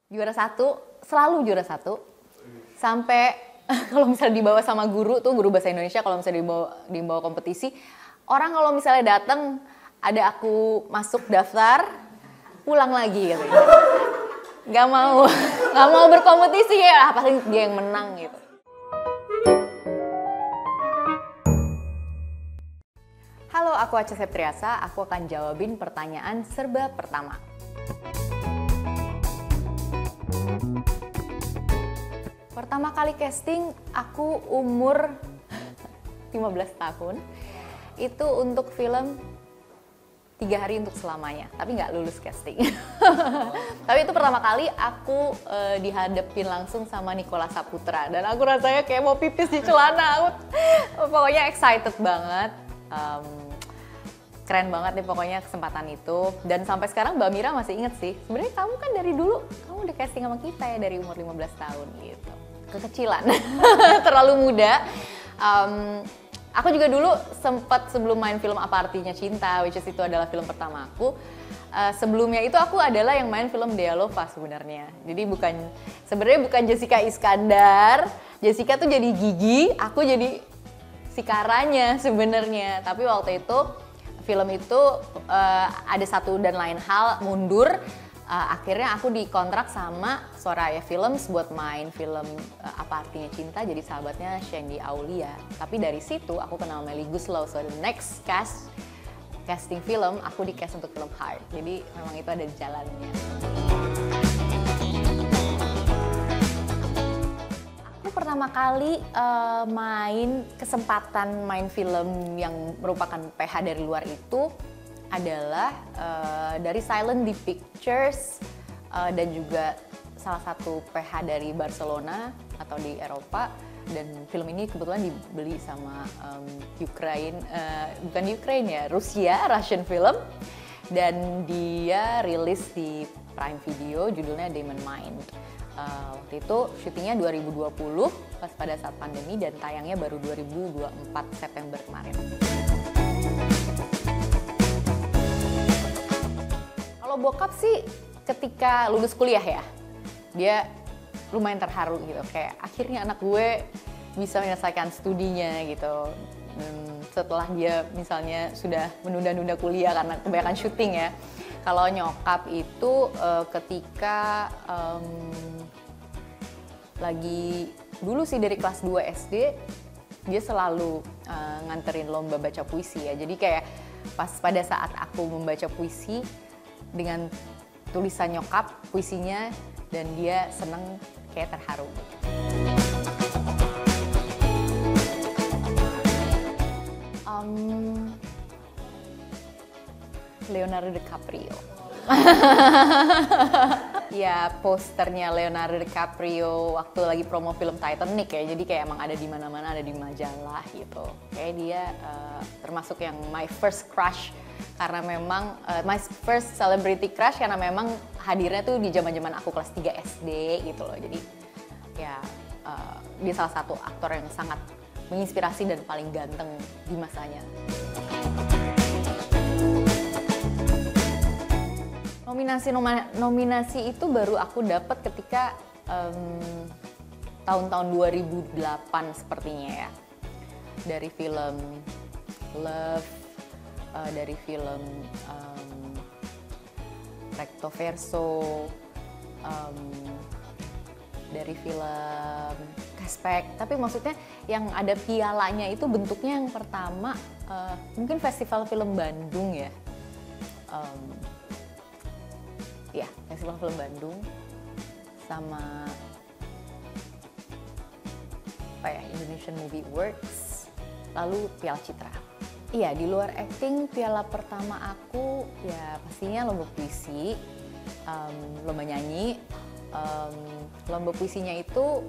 Juara satu, selalu juara satu. Sampai kalau misalnya dibawa sama guru tuh, guru bahasa Indonesia, kalau misalnya dibawa kompetisi, orang kalau misalnya datang ada aku masuk daftar, pulang lagi gitu. Gak mau berkompetisi ya, pasti dia yang menang gitu. Halo, aku Acha Septriasa, aku akan jawabin pertanyaan serba pertama. Pertama kali casting, aku umur 15 tahun. Itu untuk film 3 hari untuk selamanya, tapi nggak lulus casting. Tapi itu pertama kali aku dihadapin langsung sama Nicholas Saputra. Dan aku rasanya kayak mau pipis di celana. Pokoknya excited banget. Keren banget nih pokoknya kesempatan itu. Dan sampai sekarang Mbak Mira masih inget sih, sebenarnya kamu kan dari dulu, kamu udah casting sama kita ya dari umur 15 tahun gitu. Kekecilan, terlalu muda. Aku juga dulu sempat sebelum main film Apa Artinya Cinta, which is itu adalah film pertama aku. Sebelumnya itu aku adalah yang main film Dealova sebenarnya. Jadi sebenarnya bukan Jessica Iskandar. Jessica tuh jadi Gigi, aku jadi si Karanya sebenarnya. Tapi waktu itu film itu ada satu dan lain hal mundur. Akhirnya aku dikontrak sama Soraya Films buat main film Apa Artinya Cinta, jadi sahabatnya Shandy Aulia. Tapi dari situ aku kenal Melly Guslow, so the next casting film aku di cast untuk film Heart. Jadi memang itu ada jalannya. Aku pertama kali kesempatan main film yang merupakan PH dari luar itu adalah dari Silent Deep Pictures dan juga salah satu PH dari Barcelona atau di Eropa. Dan film ini kebetulan dibeli sama Russian film, dan dia rilis di Prime Video, judulnya Demon Mind. Waktu itu syutingnya 2020 pas pada saat pandemi, dan tayangnya baru 2024 September kemarin. Kalau bokap sih ketika lulus kuliah ya, dia lumayan terharu gitu, kayak akhirnya anak gue bisa menyelesaikan studinya gitu. Setelah dia misalnya sudah menunda-nunda kuliah karena kebanyakan syuting ya. Kalau nyokap itu ketika lagi dulu sih dari kelas 2 SD, dia selalu nganterin lomba baca puisi ya. Jadi kayak pada saat aku membaca puisi dengan tulisan nyokap, puisinya, dan dia seneng, kayak terharu. Leonardo DiCaprio. Ya, posternya Leonardo DiCaprio waktu lagi promo film Titanic ya, jadi kayak emang ada di mana-mana, ada di majalah gitu. Kayak dia termasuk yang my first crush, karena memang my first celebrity crush, karena memang hadirnya tuh di zaman-zaman aku kelas 3 SD gitu loh. Jadi ya dia salah satu aktor yang sangat menginspirasi dan paling ganteng di masanya. Nominasi itu baru aku dapat ketika tahun-tahun 2008 sepertinya ya. Dari film Love, dari film Recto Verso, dari film Cashback. Tapi maksudnya yang ada pialanya itu bentuknya yang pertama mungkin Festival Film Bandung ya. Ya, Festival Film Bandung sama Indonesian Movie Awards, lalu Piala Citra. Iya, di luar acting, piala pertama aku ya pastinya lomba puisi, lomba nyanyi. Lomba puisinya itu,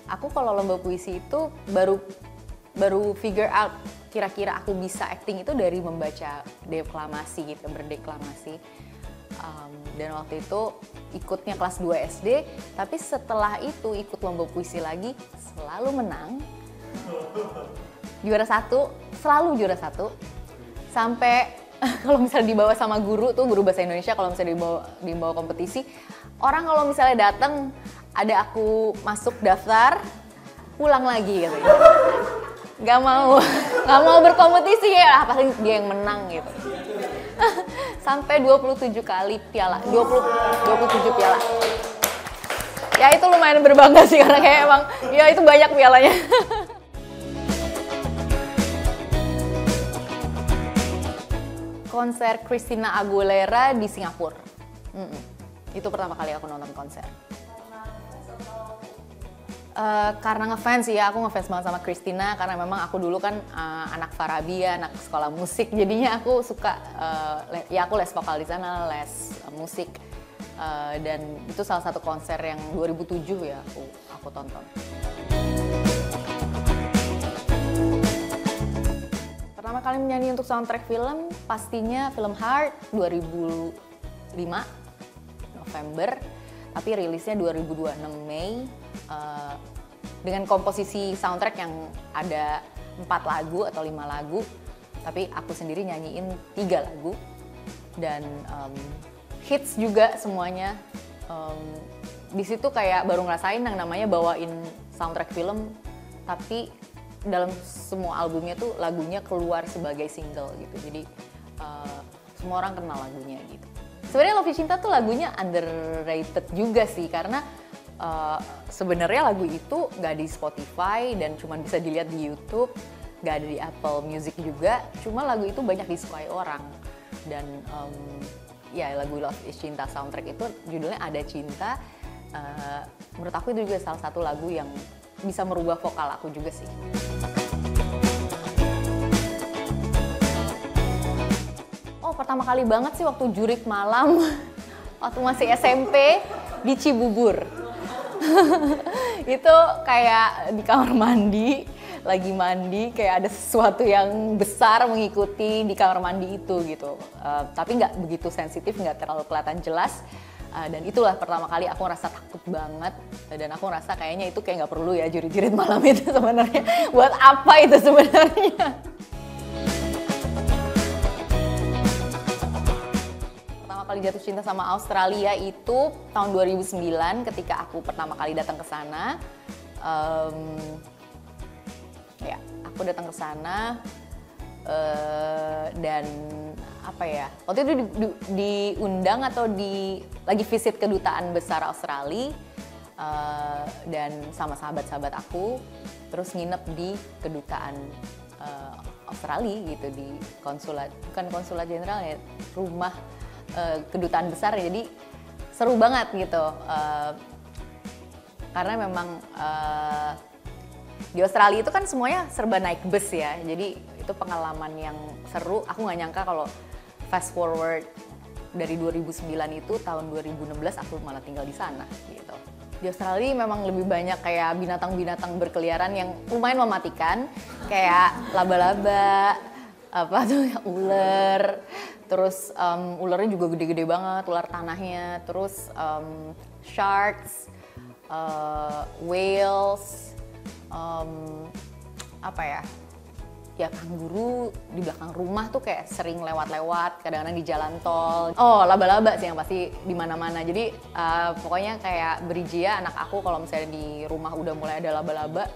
aku kalau lomba puisi itu baru figure out kira-kira aku bisa acting itu dari membaca deklamasi gitu, berdeklamasi. Dan waktu itu ikutnya kelas 2 SD, tapi setelah itu ikut lomba puisi lagi, selalu menang. Juara satu, selalu juara satu. Sampai kalau misalnya dibawa sama guru tuh, guru bahasa Indonesia, kalau misalnya dibawa kompetisi, orang kalau misalnya datang ada aku masuk daftar, pulang lagi gitu. Gak mau berkompetisi ya, pasti dia yang menang gitu. Sampai 27 kali piala, 27 piala. Ya itu lumayan berbangga sih karena kayak emang ya itu banyak pialanya. Konser Christina Aguilera di Singapura. Itu pertama kali aku nonton konser. Karena ngefans ya, aku ngefans banget sama Christina karena memang aku dulu kan anak Farabi ya, anak sekolah musik, jadinya aku suka ya aku les vokal di sana, les musik, dan itu salah satu konser yang 2007 ya aku tonton. Pertama kali menyanyi untuk soundtrack film pastinya film Heart 2005 November, tapi rilisnya 2026 Mei. Dengan komposisi soundtrack yang ada 4 lagu atau 5 lagu, tapi aku sendiri nyanyiin 3 lagu dan hits juga semuanya. Di situ kayak baru ngerasain yang namanya bawain soundtrack film, tapi dalam semua albumnya tuh lagunya keluar sebagai single gitu. Jadi semua orang kenal lagunya gitu. Sebenarnya Love is Cinta tuh lagunya underrated juga sih karena sebenarnya lagu itu nggak di Spotify dan cuma bisa dilihat di YouTube, nggak ada di Apple Music juga. Cuma lagu itu banyak disukai orang dan ya lagu Love is Cinta soundtrack itu judulnya Ada Cinta. Menurut aku itu juga salah satu lagu yang bisa merubah vokal aku juga sih. Oh pertama kali banget sih waktu jurik malam waktu masih SMP di Cibubur. Itu kayak di kamar mandi, lagi mandi kayak ada sesuatu yang besar mengikuti di kamar mandi itu gitu. Tapi nggak begitu sensitif, nggak terlalu kelihatan jelas. Dan itulah pertama kali aku ngerasa takut banget dan aku ngerasa kayaknya itu kayak nggak perlu ya jurit-jurit malam itu sebenarnya. Buat apa itu sebenarnya? Kali jatuh cinta sama Australia itu tahun 2009 ketika aku pertama kali datang ke sana. Ya, aku datang ke sana dan apa ya? Waktu itu diundang atau lagi visit kedutaan besar Australia dan sama sahabat-sahabat aku, terus nginep di kedutaan Australia gitu di konsulat, bukan konsulat jenderal ya, rumah kedutaan besar, jadi seru banget gitu karena memang di Australia itu kan semuanya serba naik bus ya, jadi itu pengalaman yang seru. Aku nggak nyangka kalau fast forward dari 2009 itu tahun 2016 aku malah tinggal di sana gitu. Di Australia memang lebih banyak kayak binatang-binatang berkeliaran yang lumayan mematikan, kayak laba-laba, apa tuh, ular. Terus ularnya juga gede-gede banget, ular tanahnya. Terus sharks, whales, apa ya? Ya kanguru di belakang rumah tuh kayak sering lewat-lewat, kadang-kadang di jalan tol. Oh, laba-laba sih yang pasti di mana-mana. Jadi pokoknya kayak Brijia, anak aku kalau misalnya di rumah udah mulai ada laba-laba,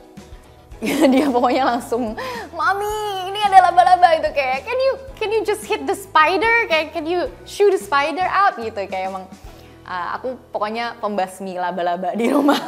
dia pokoknya langsung, "Mami, ini ada laba-laba." Itu kayak, can you just hit the spider? Kayak, can you shoot the spider out? Gitu, kayak emang aku pokoknya pembasmi laba-laba di rumah.